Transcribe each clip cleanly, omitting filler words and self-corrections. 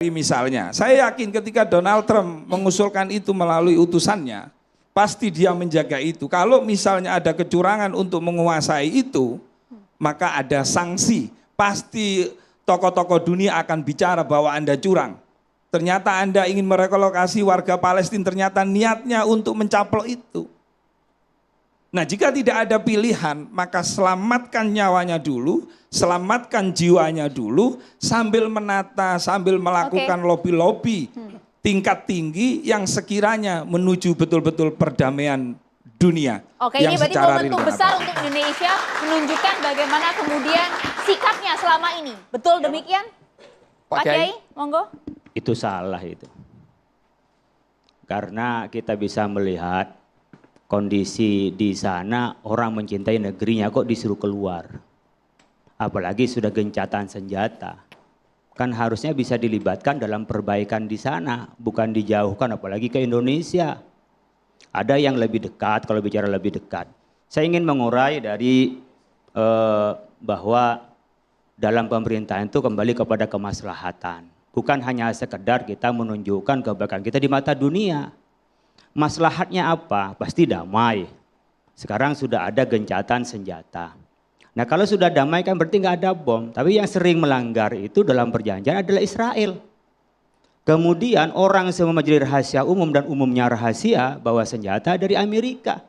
Misalnya, saya yakin ketika Donald Trump mengusulkan itu melalui utusannya, pasti dia menjaga itu. Kalau misalnya ada kecurangan untuk menguasai itu, maka ada sanksi. Pasti tokoh-tokoh dunia akan bicara bahwa Anda curang. Ternyata Anda ingin merelokasi warga Palestina, ternyata niatnya untuk mencaplok itu. Nah, jika tidak ada pilihan, maka selamatkan nyawanya dulu, selamatkan jiwanya dulu, sambil menata, sambil melakukan lobby-lobby tingkat tinggi yang sekiranya menuju betul-betul perdamaian dunia. Oke, ini berarti momentum besar untuk Indonesia menunjukkan bagaimana kemudian sikapnya selama ini. Betul demikian? Pak Kiai, monggo. Itu salah itu. Karena kita bisa melihat kondisi di sana, orang mencintai negerinya kok disuruh keluar. Apalagi sudah gencatan senjata. Kan harusnya bisa dilibatkan dalam perbaikan di sana, bukan dijauhkan apalagi ke Indonesia. Ada yang lebih dekat, kalau bicara lebih dekat. Saya ingin mengurai dari bahwa dalam pemerintahan itu kembali kepada kemaslahatan. Bukan hanya sekedar kita menunjukkan kebaikan kita di mata dunia. Maslahatnya apa? Pasti damai. Sekarang sudah ada gencatan senjata. Nah kalau sudah damai kan berarti nggak ada bom. Tapi yang sering melanggar itu dalam perjanjian adalah Israel. Kemudian orang semua menjadi rahasia umum dan umumnya rahasia bahwa senjata dari Amerika.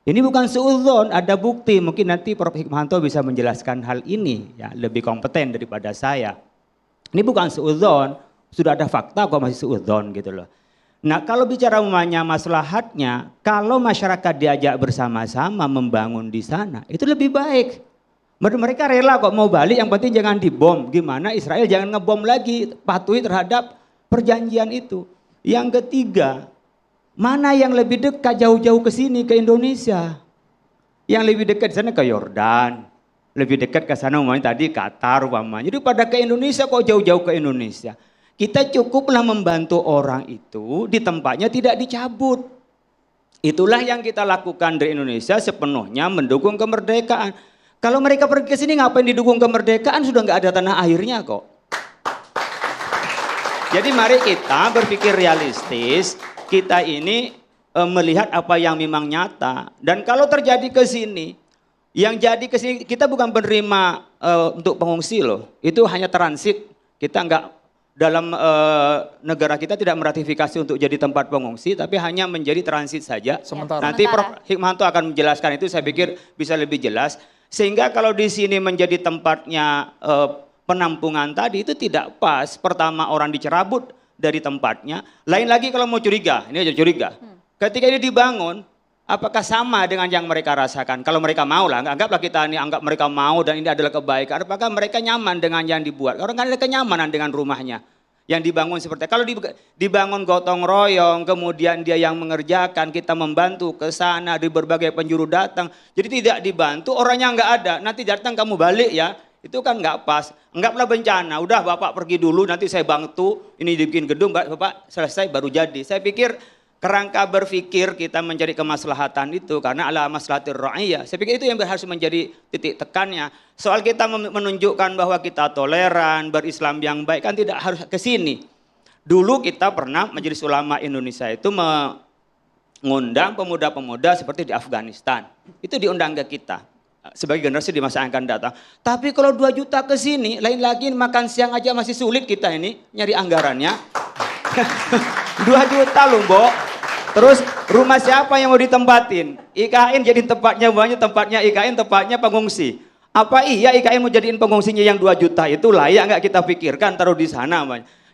Ini bukan suudzon, ada bukti. Mungkin nanti Prof. Hikmahanto bisa menjelaskan hal ini ya, lebih kompeten daripada saya. Ini bukan suudzon, sudah ada fakta kok masih suudzon gitu loh. Nah kalau bicara umumnya maslahatnya, kalau masyarakat diajak bersama-sama membangun di sana, itu lebih baik. Mereka rela kok mau balik, yang penting jangan dibom. Gimana Israel jangan ngebom lagi, patuhi terhadap perjanjian itu. Yang ketiga, mana yang lebih dekat jauh-jauh ke sini, ke Indonesia? Yang lebih dekat di sana ke Yordan, lebih dekat ke sana umpamanya tadi Qatar umpamanya. Jadi pada ke Indonesia kok jauh-jauh ke Indonesia. Kita cukuplah membantu orang itu di tempatnya tidak dicabut. Itulah yang kita lakukan dari Indonesia sepenuhnya mendukung kemerdekaan. Kalau mereka pergi ke sini ngapain didukung kemerdekaan, sudah nggak ada tanah airnya kok. Jadi mari kita berpikir realistis, kita ini melihat apa yang memang nyata. Dan kalau terjadi ke sini, yang jadi ke sini kita bukan penerima untuk pengungsi loh. Itu hanya transit, kita nggak dalam negara kita tidak meratifikasi untuk jadi tempat pengungsi, tapi hanya menjadi transit saja. Nanti Prof. Hikmahanto akan menjelaskan itu, saya pikir bisa lebih jelas. Sehingga kalau di sini menjadi tempatnya penampungan tadi itu tidak pas. Pertama orang dicerabut dari tempatnya. Lain lagi kalau mau curiga, ini aja curiga. Ketika ini dibangun, apakah sama dengan yang mereka rasakan? Kalau mereka mau lah, anggaplah kita ini anggap mereka mau dan ini adalah kebaikan. Apakah mereka nyaman dengan yang dibuat? Orang kan ada kenyamanan dengan rumahnya. Yang dibangun seperti kalau dibangun gotong royong, kemudian dia yang mengerjakan, kita membantu ke sana, di berbagai penjuru datang. Jadi tidak dibantu, orangnya nggak ada. Nanti datang kamu balik ya, itu kan nggak pas. Anggaplah bencana, udah Bapak pergi dulu, nanti saya bantu, ini dibikin gedung, Bapak selesai baru jadi. Saya pikir kerangka berpikir kita mencari kemaslahatan itu karena ala maslahatir ra'iyah. Saya pikir itu yang harus menjadi titik tekannya. Soal kita menunjukkan bahwa kita toleran, berislam yang baik kan tidak harus ke sini. Dulu kita pernah Majelis Ulama Indonesia itu mengundang pemuda-pemuda seperti di Afghanistan. Itu diundang ke kita sebagai generasi di masa yang akan datang. Tapi kalau 2 juta ke sini, lain lagi makan siang aja masih sulit kita ini nyari anggarannya. 2 juta loh, Mbok. Terus rumah siapa yang mau ditempatin? IKN jadi tempatnya banyak, tempatnya IKN tempatnya pengungsi. Apa iya IKN mau jadiin pengungsinya yang 2 juta itu layak nggak kita pikirkan taruh di sana?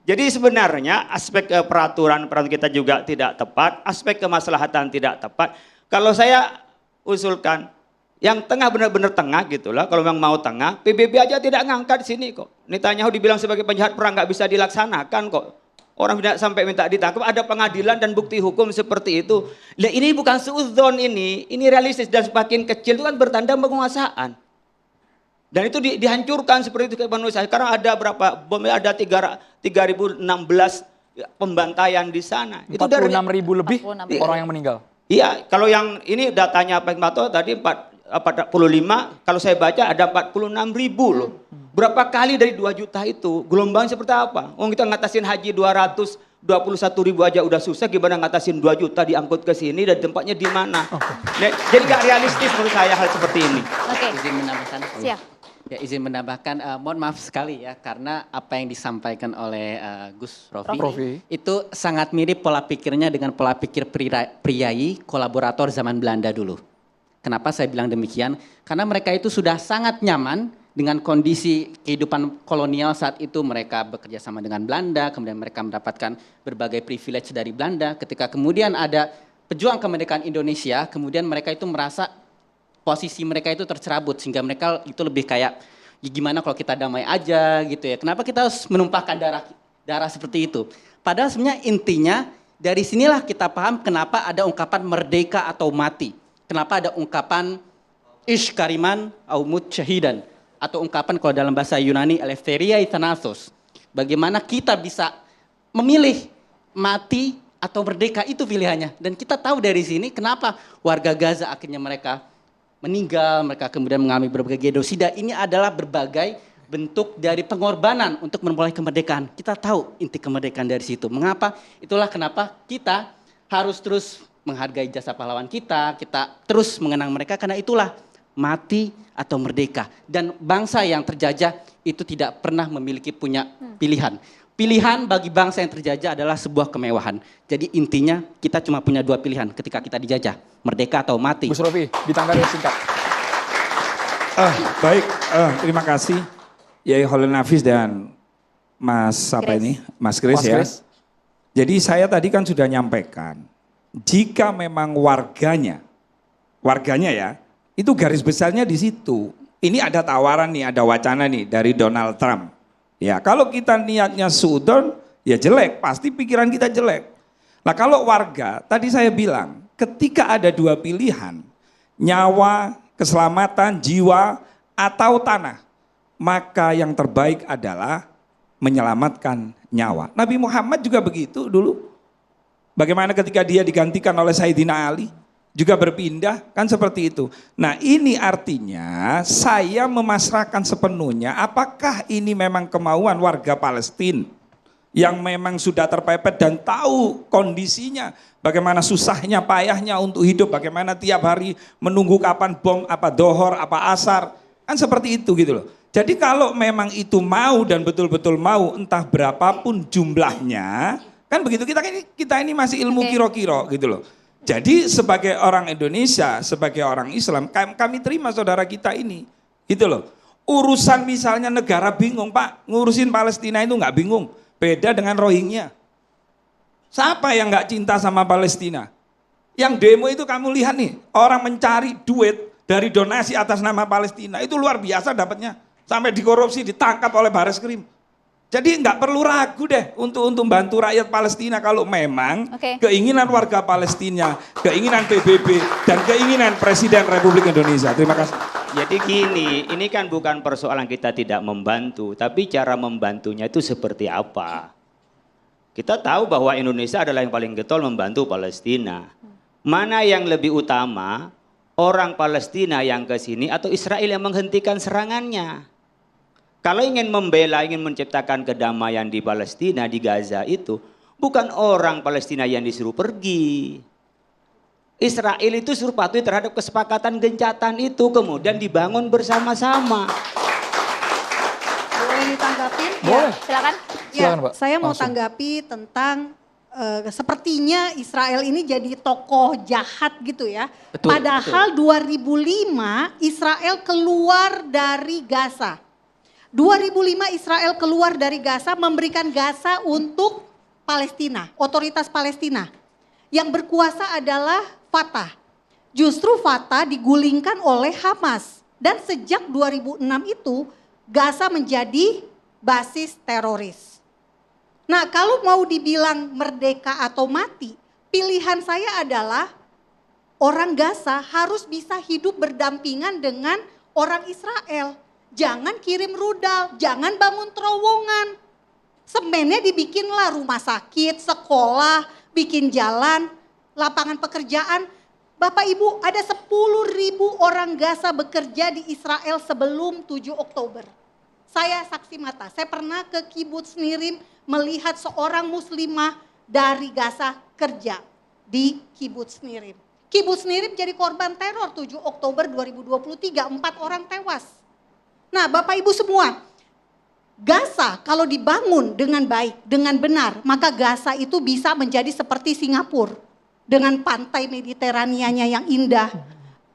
Jadi sebenarnya aspek peraturan kita juga tidak tepat, aspek kemaslahatan tidak tepat. Kalau saya usulkan yang tengah benar-benar tengah gitulah, kalau memang mau tengah, PBB aja tidak ngangkat sini kok. Netanyahu dibilang sebagai penjahat perang nggak bisa dilaksanakan kok. Orang tidak sampai minta ditangkap, ada pengadilan dan bukti hukum seperti itu. Nah, ini bukan suudzon ini realistis dan semakin kecil itu kan bertanda penguasaan. Dan itu dihancurkan seperti itu ke manusia. Sekarang ada berapa bom? Ada 3.016 pembantaian di sana. 46.000 lebih orang yang meninggal. Iya, kalau yang ini datanya Pak Hikmahanto tadi 45, kalau saya baca ada 46.000 loh. Berapa kali dari 2 juta itu? Gelombang seperti apa? Kita ngatasin haji 221.000 aja udah susah, gimana ngatasin 2 juta diangkut ke sini dan tempatnya di mana? Jadi gak realistis menurut saya hal seperti ini. Oke. Izin menambahkan. Siap. Ya, izin menambahkan, mohon maaf sekali ya, karena apa yang disampaikan oleh Gus Rofi itu sangat mirip pola pikirnya dengan pola pikir priai kolaborator zaman Belanda dulu. Kenapa saya bilang demikian? Karena mereka itu sudah sangat nyaman dengan kondisi kehidupan kolonial saat itu. Mereka bekerja sama dengan Belanda, kemudian mereka mendapatkan berbagai privilege dari Belanda. Ketika kemudian ada pejuang kemerdekaan Indonesia, kemudian mereka itu merasa posisi mereka itu tercerabut, sehingga mereka itu lebih kayak, ya gimana kalau kita damai aja gitu ya. Kenapa kita harus menumpahkan darah seperti itu? Padahal sebenarnya intinya dari sinilah kita paham kenapa ada ungkapan merdeka atau mati. Kenapa ada ungkapan ish kariman au mut syahidan. Atau ungkapan kalau dalam bahasa Yunani eleftheria thanatos. Bagaimana kita bisa memilih mati atau merdeka, itu pilihannya. Dan kita tahu dari sini kenapa warga Gaza akhirnya mereka meninggal, mereka kemudian mengalami berbagai genosida. Ini adalah berbagai bentuk dari pengorbanan untuk memulai kemerdekaan. Kita tahu inti kemerdekaan dari situ. Mengapa? Itulah kenapa kita harus terus menghargai jasa pahlawan kita terus mengenang mereka, karena itulah mati atau merdeka. Dan bangsa yang terjajah itu tidak pernah memiliki punya pilihan. Pilihan bagi bangsa yang terjajah adalah sebuah kemewahan. Jadi intinya kita cuma punya 2 pilihan ketika kita dijajah, merdeka atau mati. Gus Rofi, ditanggapi singkat. Baik, terima kasih Yai Khalil Nafis dan Mas Kris ya. Jadi saya tadi kan sudah nyampaikan, jika memang warganya ya, itu garis besarnya di situ. Ini ada tawaran nih, ada wacana nih dari Donald Trump. Ya, kalau kita niatnya suudon, ya jelek, pasti pikiran kita jelek. Nah kalau warga, tadi saya bilang, ketika ada 2 pilihan, nyawa, keselamatan, jiwa, atau tanah, maka yang terbaik adalah menyelamatkan nyawa. Nabi Muhammad juga begitu dulu. Bagaimana ketika dia digantikan oleh Sayyidina Ali, juga berpindah, kan seperti itu. Nah ini artinya saya memasrahkan sepenuhnya, apakah ini memang kemauan warga Palestina yang memang sudah terpepet dan tahu kondisinya, bagaimana susahnya, payahnya untuk hidup, bagaimana tiap hari menunggu kapan bom, apa dohor, apa asar, kan seperti itu gitu loh. Jadi kalau memang itu mau dan betul-betul mau, entah berapapun jumlahnya, kan begitu, kita ini masih ilmu kiro-kiro gitu loh. Jadi sebagai orang Indonesia, sebagai orang Islam, kami terima saudara kita ini, gitu loh. Urusan misalnya negara bingung, Pak, ngurusin Palestina itu nggak bingung. Beda dengan Rohingya. Siapa yang nggak cinta sama Palestina? Yang demo itu kamu lihat nih, orang mencari duit dari donasi atas nama Palestina, itu luar biasa dapatnya. Sampai dikorupsi, ditangkap oleh Bareskrim. Jadi nggak perlu ragu deh untuk bantu rakyat Palestina kalau memang keinginan warga Palestina, keinginan PBB, dan keinginan Presiden Republik Indonesia. Terima kasih. Jadi gini, ini kan bukan persoalan kita tidak membantu, tapi cara membantunya itu seperti apa. Kita tahu bahwa Indonesia adalah yang paling getol membantu Palestina. Mana yang lebih utama, orang Palestina yang ke sini atau Israel yang menghentikan serangannya? Kalau ingin membela, ingin menciptakan kedamaian di Palestina, di Gaza itu, bukan orang Palestina yang disuruh pergi. Israel itu suruh patuhi terhadap kesepakatan gencatan itu, kemudian dibangun bersama-sama. Boleh ditanggapi? Boleh. Silakan. Silakan, Pak. Saya mau Langsung. tanggapi tentang sepertinya Israel ini jadi tokoh jahat gitu ya. Betul, Padahal 2005 Israel keluar dari Gaza. 2005 Israel keluar dari Gaza, memberikan Gaza untuk Palestina, otoritas Palestina. Yang berkuasa adalah Fatah. Justru Fatah digulingkan oleh Hamas. Dan sejak 2006 itu Gaza menjadi basis teroris. Nah kalau mau dibilang merdeka atau mati, pilihan saya adalah orang Gaza harus bisa hidup berdampingan dengan orang Israel. Jangan kirim rudal, jangan bangun terowongan. Semennya dibikinlah rumah sakit, sekolah, bikin jalan, lapangan pekerjaan. Bapak Ibu, ada 10.000 orang Gaza bekerja di Israel sebelum 7 Oktober. Saya saksi mata, saya pernah ke Kibuts Nirim melihat seorang muslimah dari Gaza kerja di Kibuts Nirim. Kibuts Nirim jadi korban teror 7 Oktober 2023, 4 orang tewas. Nah Bapak Ibu semua, Gaza kalau dibangun dengan baik, dengan benar, maka Gaza itu bisa menjadi seperti Singapura. Dengan pantai Mediteranianya yang indah.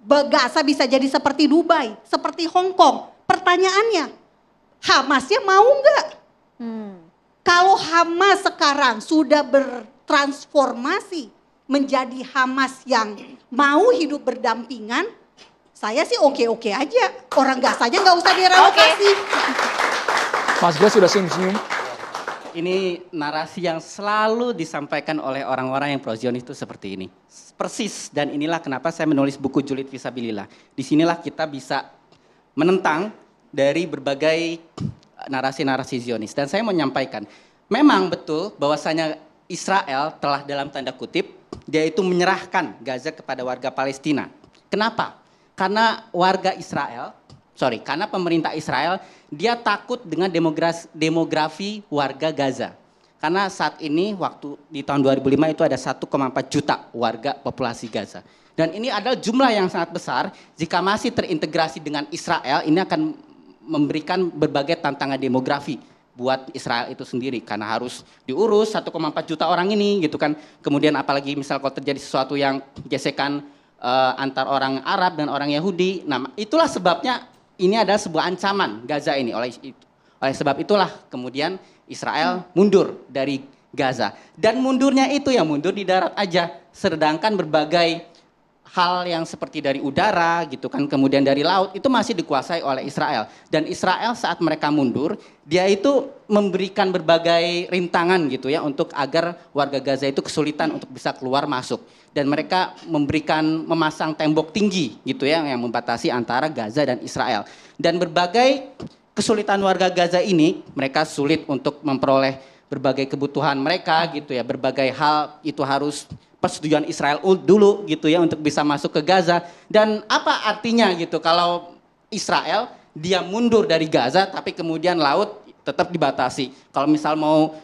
Gaza bisa jadi seperti Dubai, seperti Hong Kong. Pertanyaannya, Hamasnya mau nggak? Kalau Hamas sekarang sudah bertransformasi menjadi Hamas yang mau hidup berdampingan, saya sih oke-oke aja. Orang Gazanya nggak usah direlokasi. Mas Gas sudah senyum-senyum. Ini narasi yang selalu disampaikan oleh orang-orang yang pro-Zionis itu seperti ini. Persis, dan inilah kenapa saya menulis buku Julid Fisabilillah. Disinilah kita bisa menentang dari berbagai narasi-narasi Zionis. Dan saya mau menyampaikan, memang betul bahwasanya Israel telah dalam tanda kutip, dia itu menyerahkan Gaza kepada warga Palestina. Kenapa? Karena karena pemerintah Israel dia takut dengan demografi warga Gaza. Karena saat ini waktu di tahun 2005 itu ada 1,4 juta warga populasi Gaza. Dan ini adalah jumlah yang sangat besar. Jika masih terintegrasi dengan Israel, ini akan memberikan berbagai tantangan demografi buat Israel itu sendiri. Karena harus diurus 1,4 juta orang ini gitu kan. Kemudian apalagi misal kalau terjadi sesuatu yang gesekan antar orang Arab dan orang Yahudi. Nah itulah sebabnya ini adalah sebuah ancaman Gaza ini. Oleh sebab itulah kemudian Israel mundur dari Gaza. Dan mundurnya itu yang mundur di darat aja. Sedangkan berbagai hal yang seperti dari udara gitu kan, kemudian dari laut itu masih dikuasai oleh Israel. Dan Israel saat mereka mundur, dia itu memberikan berbagai rintangan gitu ya untuk agar warga Gaza itu kesulitan untuk bisa keluar masuk. Dan mereka memasang tembok tinggi gitu ya yang membatasi antara Gaza dan Israel. Dan berbagai kesulitan warga Gaza ini, mereka sulit untuk memperoleh berbagai kebutuhan mereka gitu ya, berbagai hal itu harus persetujuan Israel dulu gitu ya untuk bisa masuk ke Gaza. Dan apa artinya gitu kalau Israel dia mundur dari Gaza tapi kemudian laut tetap dibatasi. Kalau misal mau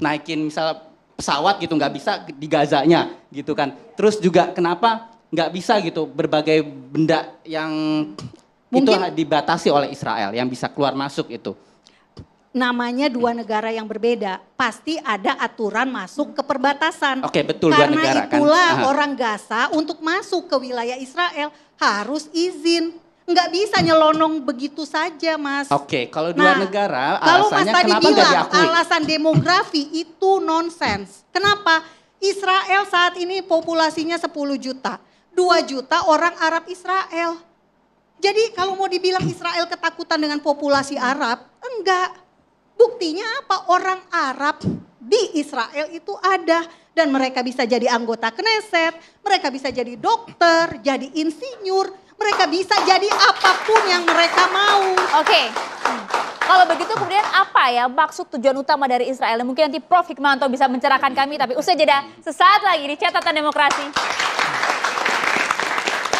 naikin misal pesawat gitu nggak bisa di Gazanya gitu kan. Terus juga kenapa nggak bisa gitu berbagai benda yang itu dibatasi oleh Israel yang bisa keluar masuk itu. Namanya dua negara yang berbeda, pasti ada aturan masuk ke perbatasan. Oke, betul, Karena dua negara kan. itulah orang Gaza untuk masuk ke wilayah Israel harus izin. Nggak bisa nyelonong begitu saja, Mas. Oke, kalau dua negara kalau Mas alasannya tadi kenapa nggak bilang diakui? alasan demografi itu nonsens. Kenapa? Israel saat ini populasinya 10 juta. 2 juta orang Arab Israel. Jadi kalau mau dibilang Israel ketakutan dengan populasi Arab, enggak. Buktinya apa? Orang Arab di Israel itu ada. Dan mereka bisa jadi anggota Knesset, mereka bisa jadi dokter, jadi insinyur, mereka bisa jadi apapun yang mereka mau. Oke. Kalau begitu kemudian apa ya maksud tujuan utama dari Israel? Mungkin nanti Prof Hikmahanto bisa mencerahkan kami, tapi usai jeda sesaat lagi di Catatan Demokrasi.